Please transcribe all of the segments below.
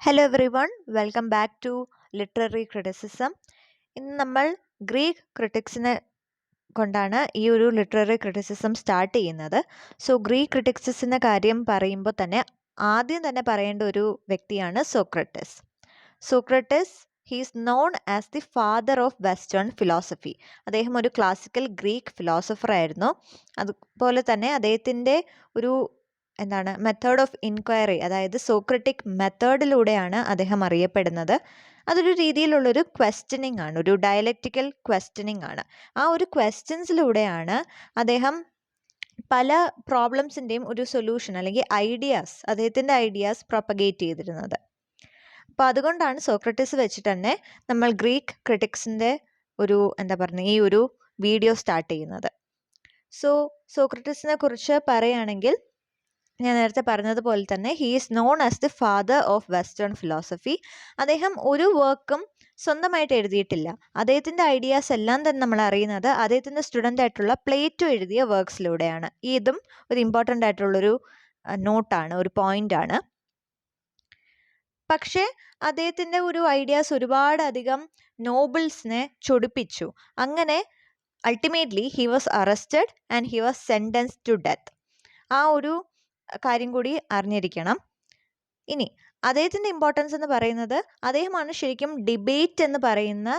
Hello everyone, welcome back to literary criticism. ഇന്ന് നമ്മൾ Greek ക്രിറ്റിക്സിനെ കൊണ്ടാണ് ഈ ഒരു ലിറ്റററി ക്രിറ്റിസിസം സ്റ്റാർട്ട് ചെയ്യുന്നത്. സോ ഗ്രീക്ക് ക്രിറ്റിക്സിൻ്റെ കാര്യം പറയുമ്പോൾ തന്നെ ആദ്യം തന്നെ പറയേണ്ട ഒരു വ്യക്തിയാണ് Socrates. Socrates he's known as the father of western philosophy. അദ്ദേഹം ഒരു ക്ലാസിക്കൽ ഗ്രീക്ക് ഫിലോസഫർ ആയിരുന്നു. അതുപോലെ തന്നെ അദ്ദേഹത്തിൻ്റെ ഒരു മെത്തേഡ് ഓഫ് ഇൻക്വയറി, അതായത് സോക്രട്ടിക് മെത്തേഡിലൂടെയാണ് അദ്ദേഹം അറിയപ്പെടുന്നത്. അതൊരു രീതിയിലുള്ളൊരു ക്വസ്റ്റ്യനിങ് ആണ്, ഒരു ഡയലക്റ്റിക്കൽ ക്വസ്റ്റ്യനിങ് ആണ്. ആ ഒരു ക്വസ്റ്റ്യൻസിലൂടെയാണ് അദ്ദേഹം പല പ്രോബ്ലംസിൻ്റെയും ഒരു സൊല്യൂഷൻ അല്ലെങ്കിൽ അദ്ദേഹത്തിൻ്റെ ഐഡിയാസ് പ്രൊപ്പഗേറ്റ് ചെയ്തിരുന്നത്. അപ്പോൾ അതുകൊണ്ടാണ് സോക്രട്ടീസ് വെച്ചിട്ട് തന്നെ നമ്മൾ ഗ്രീക്ക് ക്രിറ്റിക്സിൻ്റെ ഈ ഒരു വീഡിയോ സ്റ്റാർട്ട് ചെയ്യുന്നത്. സോക്രട്ടീസിനെ കുറിച്ച് പറയുകയാണെങ്കിൽ, ഞാൻ നേരത്തെ പറഞ്ഞതുപോലെ തന്നെ he is known as the father of western philosophy. അദ്ദേഹം ഒരു വർക്കും സ്വന്തമായിട്ട് എഴുതിയിട്ടില്ല. അദ്ദേഹത്തിൻ്റെ ഐഡിയാസ് എല്ലാം തന്നെ നമ്മൾ അറിയുന്നത് അദ്ദേഹത്തിൻ്റെ സ്റ്റുഡൻ്റ് ആയിട്ടുള്ള പ്ലേറ്റോ എഴുതിയ വർക്ക്സിലൂടെയാണ്. ഇതും ഒരു ഇമ്പോർട്ടൻ്റ് ആയിട്ടുള്ളൊരു നോട്ടാണ്, ഒരു പോയിൻ്റാണ്. പക്ഷേ അദ്ദേഹത്തിൻ്റെ ഒരു ഐഡിയാസ് ഒരുപാടധികം നോബിൾസിനെ ചൊടിപ്പിച്ചു. അങ്ങനെ ultimately he was arrested and he was sentenced to death. ആ ഒരു കാര്യം കൂടി അറിഞ്ഞിരിക്കണം. ഇനി അദ്ദേഹത്തിൻ്റെ ഇമ്പോർട്ടൻസ് എന്ന് പറയുന്നത്, അദ്ദേഹമാണ് ശരിക്കും ഡിബേറ്റ് എന്ന് പറയുന്ന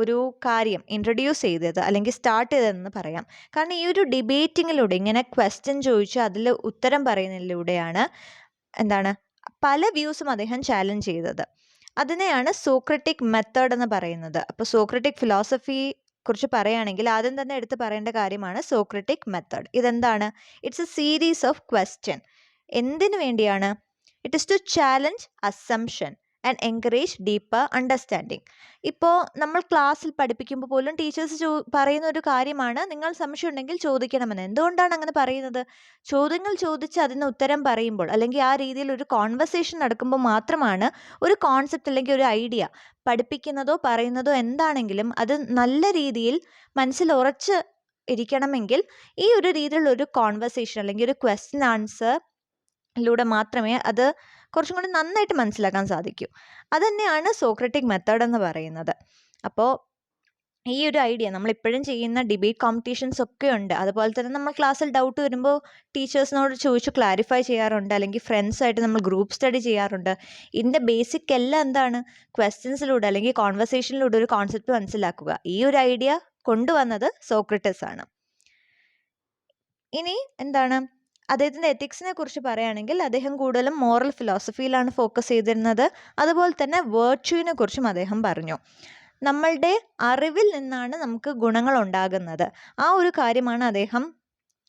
ഒരു കാര്യം ഇൻട്രൊഡ്യൂസ് ചെയ്തത് അല്ലെങ്കിൽ സ്റ്റാർട്ട് ചെയ്തതെന്ന് പറയാം. കാരണം ഈ ഒരു ഡിബേറ്റിങ്ങിലൂടെ, ഇങ്ങനെ ക്വസ്റ്റ്യൻ ചോദിച്ച് അതിൽ ഉത്തരം പറയുന്നതിലൂടെയാണ് പല വ്യൂസും അദ്ദേഹം ചാലഞ്ച് ചെയ്തത്. അതിനെയാണ് സോക്രട്ടിക് മെത്തേഡ് എന്ന് പറയുന്നത്. അപ്പോൾ സോക്രട്ടിക് ഫിലോസഫി കുറിച്ച് പറയുകയാണെങ്കിൽ ആദ്യം തന്നെ എടുത്ത് പറയേണ്ട കാര്യമാണ് സോക്രട്ടിക് മെത്തേഡ്. ഇതെന്താണ്? It's a series of question. എന്തിനു വേണ്ടിയാണ്? It is to challenge assumption and encourage deeper understanding. ഇപ്പോൾ നമ്മൾ ക്ലാസ്സിൽ പഠിപ്പിക്കുമ്പോൾ പോലും ടീച്ചേഴ്സ് പറയുന്ന ഒരു കാര്യമാണ്, നിങ്ങൾ സംശയം ഉണ്ടെങ്കിൽ ചോദിക്കണമെന്ന്. എന്തുകൊണ്ടാണ് അങ്ങനെ പറയുന്നത്? ചോദ്യങ്ങൾ ചോദിച്ച് അതിന് ഉത്തരം പറയുമ്പോൾ, അല്ലെങ്കിൽ ആ രീതിയിൽ ഒരു കോൺവെർസേഷൻ നടക്കുമ്പോൾ മാത്രമാണ് ഒരു കോൺസെപ്റ്റ് അല്ലെങ്കിൽ ഒരു ഐഡിയ പഠിപ്പിക്കുന്നതോ പറയുന്നതോ എന്താണെങ്കിലും അത് നല്ല രീതിയിൽ മനസ്സിൽ ഉറച്ച് ഇരിക്കണമെങ്കിൽ ഈ ഒരു രീതിയിലുള്ള ഒരു കോൺവെർസേഷൻ അല്ലെങ്കിൽ ഒരു ക്വസ്റ്റ്യൻ ആൻസറിലൂടെ മാത്രമേ അത് കുറച്ചും കൂടി നന്നായിട്ട് മനസ്സിലാക്കാൻ സാധിക്കൂ. അതുതന്നെയാണ് സോക്രട്ടിക് മെത്തേഡ് എന്ന് പറയുന്നത്. അപ്പോൾ ഈ ഒരു ഐഡിയ നമ്മളിപ്പോഴും ചെയ്യുന്ന ഡിബേറ്റ് കോമ്പറ്റീഷൻസ് ഒക്കെ ഉണ്ട്. അതുപോലെ തന്നെ നമ്മൾ ക്ലാസ്സിൽ ഡൗട്ട് വരുമ്പോൾ ടീച്ചേഴ്സിനോട് ചോദിച്ച് ക്ലാരിഫൈ ചെയ്യാറുണ്ട്, അല്ലെങ്കിൽ ഫ്രണ്ട്സായിട്ട് നമ്മൾ ഗ്രൂപ്പ് സ്റ്റഡി ചെയ്യാറുണ്ട്. ഇതിൻ്റെ ബേസിക് എല്ലാം ക്വസ്റ്റ്യൻസിലൂടെ അല്ലെങ്കിൽ കോൺവെർസേഷനിലൂടെ ഒരു കോൺസെപ്റ്റ് മനസ്സിലാക്കുക. ഈ ഒരു ഐഡിയ കൊണ്ടുവന്നത് സോക്രട്ടസ് ആണ്. ഇനി അദ്ദേഹത്തിൻ്റെ എത്തിക്സിനെ കുറിച്ച് പറയുകയാണെങ്കിൽ, അദ്ദേഹം കൂടുതലും മോറൽ ഫിലോസഫിയിലാണ് ഫോക്കസ് ചെയ്തിരുന്നത്. അതുപോലെ തന്നെ വേർച്യുവിനെ കുറിച്ചും അദ്ദേഹം പറഞ്ഞു. നമ്മളുടെ അറിവിൽ നിന്നാണ് നമുക്ക് ഗുണങ്ങൾ ഉണ്ടാകുന്നത്. ആ ഒരു കാര്യമാണ് അദ്ദേഹം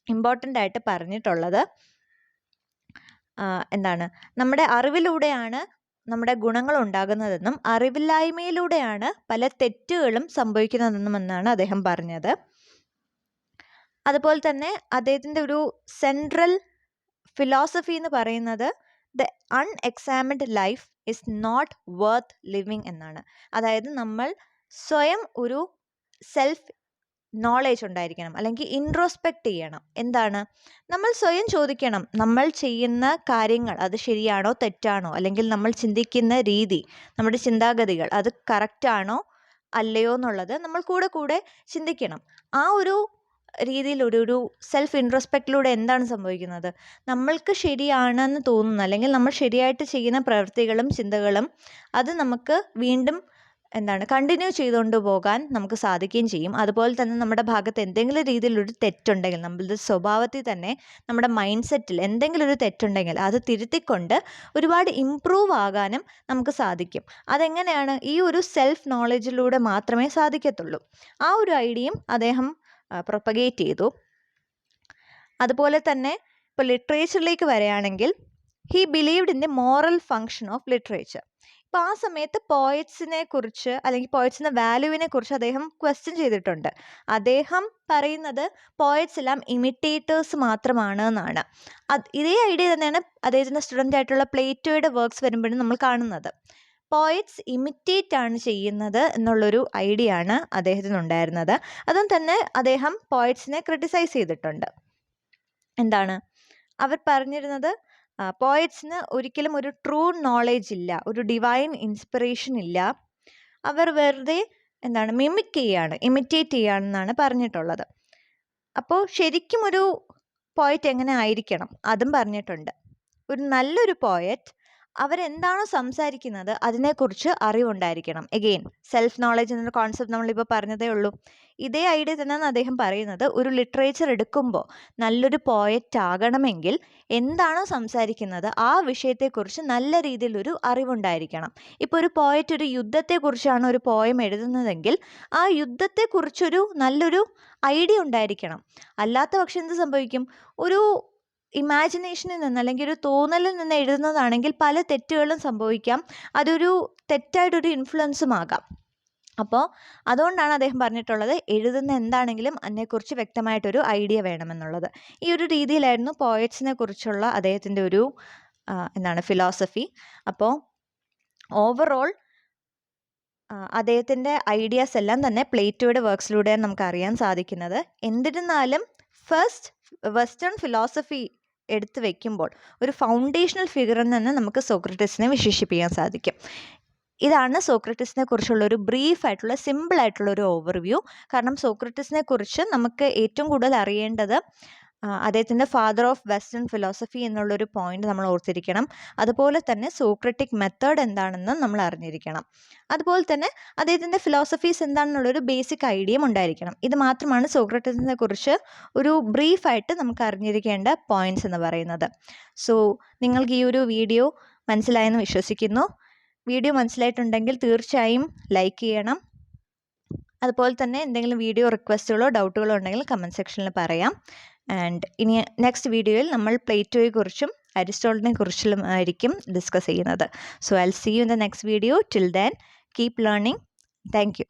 ഇമ്പോർട്ടൻ്റ് ആയിട്ട് പറഞ്ഞിട്ടുള്ളത്. നമ്മുടെ അറിവിലൂടെയാണ് നമ്മുടെ ഗുണങ്ങൾ ഉണ്ടാകുന്നതെന്നും അറിവില്ലായ്മയിലൂടെയാണ് പല തെറ്റുകളും സംഭവിക്കുന്നതെന്നും എന്നാണ് അദ്ദേഹം പറഞ്ഞത്. അതുപോലെ തന്നെ അദ്ദേഹത്തിൻ്റെ ഒരു സെൻട്രൽ ഫിലോസഫി എന്ന് പറയുന്നത് the unexamined life is not worth living എന്നാണ്. അതായത് നമ്മൾ സ്വയം ഒരു സെൽഫ് നോളേജ് ഉണ്ടായിരിക്കണം, അല്ലെങ്കിൽ ഇൻട്രോസ്പെക്റ്റ് ചെയ്യണം. നമ്മൾ സ്വയം ചോദിക്കണം, നമ്മൾ ചെയ്യുന്ന കാര്യങ്ങൾ അത് ശരിയാണോ തെറ്റാണോ, അല്ലെങ്കിൽ നമ്മൾ ചിന്തിക്കുന്ന രീതി, നമ്മുടെ ചിന്താഗതികൾ അത് കറക്റ്റാണോ അല്ലയോ എന്നുള്ളത് നമ്മൾ കൂടെ ചിന്തിക്കണം. ആ ഒരു രീതിയിൽ ഒരു സെൽഫ് ഇൻട്രോസ്പെക്റ്റിലൂടെ എന്താണ് സംഭവിക്കുന്നത്? നമ്മൾക്ക് ശരിയാണെന്ന് തോന്നുന്ന, അല്ലെങ്കിൽ നമ്മൾ ശരിയായിട്ട് ചെയ്യുന്ന പ്രവൃത്തികളും ചിന്തകളും അത് നമുക്ക് വീണ്ടും കണ്ടിന്യൂ ചെയ്തുകൊണ്ട് പോകാൻ നമുക്ക് സാധിക്കുകയും ചെയ്യും. അതുപോലെ തന്നെ നമ്മുടെ ഭാഗത്ത് എന്തെങ്കിലും രീതിയിലൊരു തെറ്റുണ്ടെങ്കിൽ, നമ്മളുടെ സ്വഭാവത്തിൽ തന്നെ നമ്മുടെ മൈൻഡ് സെറ്റിൽ എന്തെങ്കിലും ഒരു തെറ്റുണ്ടെങ്കിൽ അത് തിരുത്തിക്കൊണ്ട് ഒരുപാട് ഇംപ്രൂവ് ആകാനും നമുക്ക് സാധിക്കും. അതെങ്ങനെയാണ്? ഈ ഒരു സെൽഫ് നോളജിലൂടെ മാത്രമേ സാധിക്കത്തുള്ളൂ. ആ ഒരു ഐഡിയയും അദ്ദേഹം പ്രൊപ്പഗേറ്റ് ചെയ്തു. അതുപോലെ തന്നെ ഇപ്പോൾ ലിറ്ററേച്ചറിലേക്ക് വരികയാണെങ്കിൽ, he believed in the moral function of literature. ഇപ്പോൾ ആ സമയത്ത് പോയറ്റ്സിനെ കുറിച്ച്, അല്ലെങ്കിൽ പോയറ്റ്സിൻ്റെ വാല്യൂവിനെ കുറിച്ച് അദ്ദേഹം ക്വസ്റ്റ്യൻ ചെയ്തിട്ടുണ്ട്. അദ്ദേഹം പറയുന്നത് പോയറ്റ്സ് എല്ലാം ഇമിറ്റേറ്റേഴ്സ് മാത്രമാണ് എന്നാണ്. ഇതേ ഐഡിയ തന്നെയാണ് അദ്ദേഹത്തിൻ്റെ സ്റ്റുഡൻ്റ് ആയിട്ടുള്ള പ്ലേറ്റോയുടെ വർക്ക്സ് വരുമ്പോഴും നമ്മൾ കാണുന്നത്. പോയറ്റ്സ് ഇമിറ്റേറ്റ് ആണ് ചെയ്യുന്നത് എന്നുള്ളൊരു ഐഡിയ ആണ് അദ്ദേഹത്തിനുണ്ടായിരുന്നത്. അതും തന്നെ അദ്ദേഹം പോയറ്റ്സിനെ ക്രിട്ടിസൈസ് ചെയ്തിട്ടുണ്ട്. അവർ പറഞ്ഞിരുന്നത്, പോയറ്റ്സിന് ഒരിക്കലും ഒരു ട്രൂ നോളേജ് ഇല്ല, ഒരു ഡിവൈൻ ഇൻസ്പിറേഷൻ ഇല്ല. അവർ വെറുതെ ഇമിറ്റേറ്റ് ചെയ്യുകയാണെന്നാണ് പറഞ്ഞിട്ടുള്ളത്. അപ്പോൾ ശരിക്കും ഒരു പോയറ്റ് എങ്ങനെ ആയിരിക്കണം അതും പറഞ്ഞിട്ടുണ്ട്. ഒരു നല്ലൊരു പോയറ്റ് അവരെന്താണോ സംസാരിക്കുന്നത് അതിനെക്കുറിച്ച് അറിവുണ്ടായിരിക്കണം. എഗെയിൻ സെൽഫ് നോളജ് എന്നൊരു കോൺസെപ്റ്റ് നമ്മളിപ്പോൾ പറഞ്ഞതേ ഉള്ളൂ. ഇതേ ഐഡിയ തന്നെയാണ് അദ്ദേഹം പറയുന്നത്. ഒരു ലിറ്ററേച്ചർ എടുക്കുമ്പോൾ നല്ലൊരു പോയറ്റ് ആകണമെങ്കിൽ എന്താണോ സംസാരിക്കുന്നത് ആ വിഷയത്തെക്കുറിച്ച് നല്ല രീതിയിലൊരു അറിവുണ്ടായിരിക്കണം. ഇപ്പോൾ ഒരു പോയറ്റ് ഒരു യുദ്ധത്തെക്കുറിച്ചാണ് ഒരു പോയം എഴുതുന്നതെങ്കിൽ ആ യുദ്ധത്തെക്കുറിച്ചൊരു നല്ലൊരു ഐഡിയ ഉണ്ടായിരിക്കണം. അല്ലാത്ത പക്ഷം എന്ത് സംഭവിക്കും? ഒരു ഇമാജിനേഷനിൽ നിന്ന് അല്ലെങ്കിൽ ഒരു തോന്നലിൽ നിന്ന് എഴുതുന്നതാണെങ്കിൽ പല തെറ്റുകളും സംഭവിക്കാം. അതൊരു തെറ്റായിട്ടൊരു ഇൻഫ്ലുവൻസും ആകാം. അപ്പോൾ അതുകൊണ്ടാണ് അദ്ദേഹം പറഞ്ഞിട്ടുള്ളത് എഴുതുന്ന എന്താണെങ്കിലും അതിനെക്കുറിച്ച് വ്യക്തമായിട്ടൊരു ഐഡിയ വേണമെന്നുള്ളത്. ഈ ഒരു രീതിയിലായിരുന്നു പോയറ്റ്സിനെ കുറിച്ചുള്ള അദ്ദേഹത്തിൻ്റെ ഒരു ഫിലോസഫി. അപ്പോൾ ഓവറോൾ അദ്ദേഹത്തിൻ്റെ ഐഡിയാസ് എല്ലാം തന്നെ പ്ലേറ്റോയുടെ വർക്ക്സിലൂടെയാണ് നമുക്ക് അറിയാൻ സാധിക്കുന്നത്. എന്നിരുന്നാലും ഫസ്റ്റ് വെസ്റ്റേൺ ഫിലോസഫി എടുത്തു വയ്ക്കുമ്പോൾ ഒരു ഫൗണ്ടേഷണൽ ഫിഗറിൽ നിന്ന് നമുക്ക് സോക്രട്ടീസിനെ വിശേഷിപ്പിക്കാൻ സാധിക്കും. ഇതാണ് സോക്രട്ടീസിനെ കുറിച്ചുള്ള ഒരു ബ്രീഫായിട്ടുള്ള സിമ്പിളായിട്ടുള്ള ഒരു ഓവർവ്യൂ. കാരണം സോക്രട്ടീസിനെ കുറിച്ച് നമുക്ക് ഏറ്റവും കൂടുതൽ അറിയേണ്ടത് അദ്ദേഹത്തിൻ്റെ ഫാദർ ഓഫ് വെസ്റ്റേൺ ഫിലോസഫി എന്നുള്ളൊരു പോയിന്റ് നമ്മൾ ഓർത്തിരിക്കണം. അതുപോലെ തന്നെ സോക്രട്ടിക് മെത്തേഡ് എന്താണെന്ന് നമ്മൾ അറിഞ്ഞിരിക്കണം. അതുപോലെ തന്നെ അദ്ദേഹത്തിൻ്റെ ഫിലോസഫീസ് എന്താണെന്നുള്ളൊരു ബേസിക് ഐഡിയയും ഉണ്ടായിരിക്കണം. ഇത് മാത്രമാണ് സോക്രട്ടീസിനെ കുറിച്ച് ഒരു ബ്രീഫായിട്ട് നമുക്ക് അറിഞ്ഞിരിക്കേണ്ട പോയിന്റ്സ് എന്ന് പറയുന്നത്. സോ നിങ്ങൾക്ക് ഈ ഒരു വീഡിയോ മനസ്സിലായെന്ന് വിശ്വസിക്കുന്നു. വീഡിയോ മനസ്സിലായിട്ടുണ്ടെങ്കിൽ തീർച്ചയായും ലൈക്ക് ചെയ്യണം. അതുപോലെ തന്നെ എന്തെങ്കിലും വീഡിയോ റിക്വസ്റ്റുകളോ ഡൗട്ടുകളോ ഉണ്ടെങ്കിൽ കമൻറ്റ് സെക്ഷനിൽ പറയാം. ആൻഡ് ഇനി നെക്സ്റ്റ് വീഡിയോയിൽ നമ്മൾ പ്ലേറ്റോയെക്കുറിച്ചും അരിസ്റ്റോട്ടലിനെ കുറിച്ചും ആയിരിക്കും ഡിസ്കസ് ചെയ്യുന്നത്. So I will see you in the next video. Till then keep learning. Thank U.